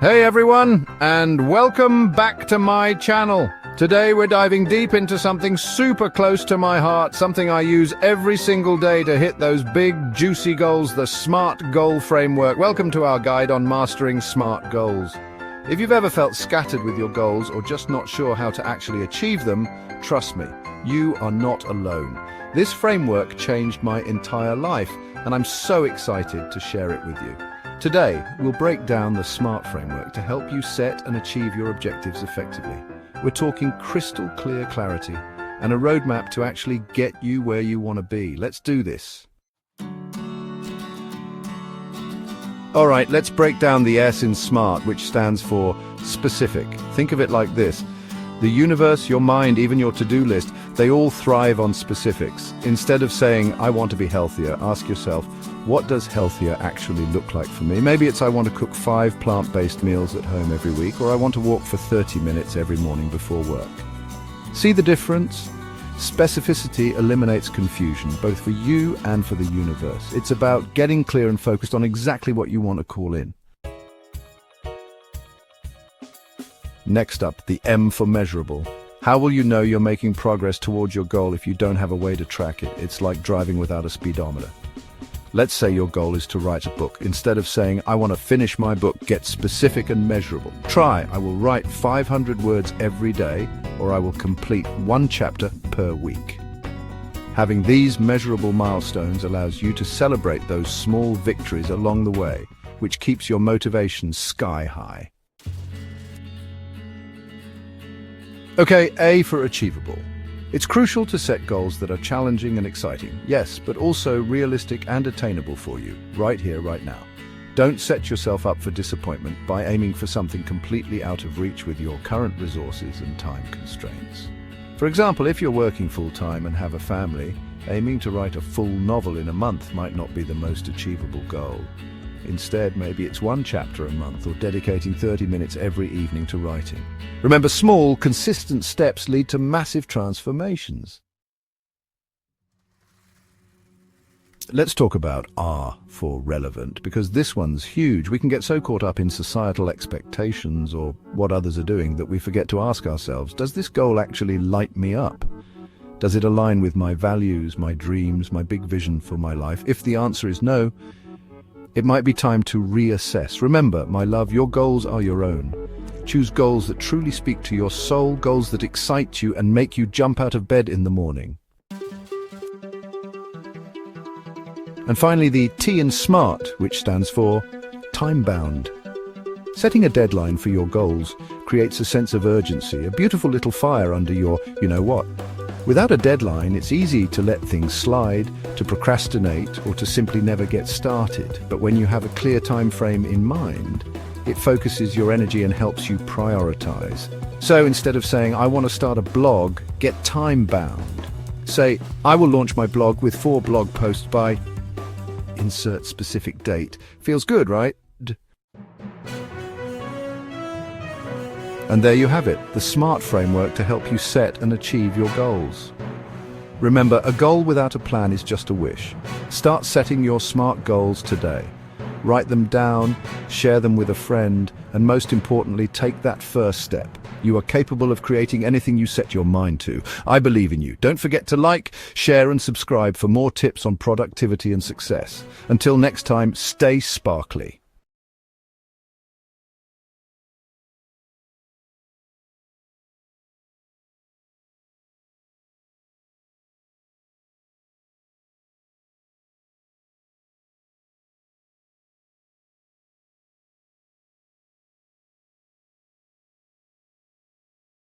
Hey everyone, and welcome back to my channel. Today we're diving deep into something super close to my heart, something I use every single day to hit those big, juicy goals, the SMART goal framework. Welcome to our guide on mastering SMART goals. If you've ever felt scattered with your goals or just not sure how to actually achieve them, trust me, you are not alone. This framework changed my entire life, and I'm so excited to share it with you. Today, we'll break down the SMART framework to help you set and achieve your objectives effectively. We're talking crystal clear clarity and a roadmap to actually get you where you want to be. Let's do this. All right, let's break down the S in SMART, which stands for specific. Think of it like this. The universe, your mind, even your to-do list, they all thrive on specifics. Instead of saying, I want to be healthier, ask yourself, what does healthier actually look like for me? Maybe it's I want to cook 5 plant-based meals at home every week, or I want to walk for 30 minutes every morning before work. See the difference? Specificity eliminates confusion, both for you and for the universe. It's about getting clear and focused on exactly what you want to call in. Next up, the M for measurable. How will you know you're making progress towards your goal if you don't have a way to track it? It's like driving without a speedometer. Let's say your goal is to write a book. Instead of saying, I want to finish my book, get specific and measurable. Try, I will write 500 words every day, or I will complete 1 chapter per week. Having these measurable milestones allows you to celebrate those small victories along the way, which keeps your motivation sky high. Okay, A for achievable. It's crucial to set goals that are challenging and exciting, yes, but also realistic and attainable for you, right here, right now. Don't set yourself up for disappointment by aiming for something completely out of reach with your current resources and time constraints. For example, if you're working full-time and have a family, aiming to write a full novel in a month might not be the most achievable goal. Instead, maybe it's 1 chapter a month or dedicating 30 minutes every evening to writing. Remember, small, consistent steps lead to massive transformations. Let's talk about R for relevant, because this one's huge. We can get so caught up in societal expectations or what others are doing that we forget to ask ourselves, does this goal actually light me up? Does it align with my values, my dreams, my big vision for my life? If the answer is no, it might be time to reassess. Remember, my love, your goals are your own. Choose goals that truly speak to your soul, goals that excite you and make you jump out of bed in the morning. And finally, the T in SMART, which stands for time-bound. Setting a deadline for your goals creates a sense of urgency, a beautiful little fire under your you-know-what. Without a deadline, it's easy to let things slide, to procrastinate, or to simply never get started. But when you have a clear time frame in mind, it focuses your energy and helps you prioritize. So instead of saying, I want to start a blog, get time-bound. Say, I will launch my blog with 4 blog posts by insert specific date. Feels good, right? And there you have it, the SMART framework to help you set and achieve your goals. Remember, a goal without a plan is just a wish. Start setting your SMART goals today. Write them down, share them with a friend, and most importantly, take that first step. You are capable of creating anything you set your mind to. I believe in you. Don't forget to like, share, and subscribe for more tips on productivity and success. Until next time, stay sparkly.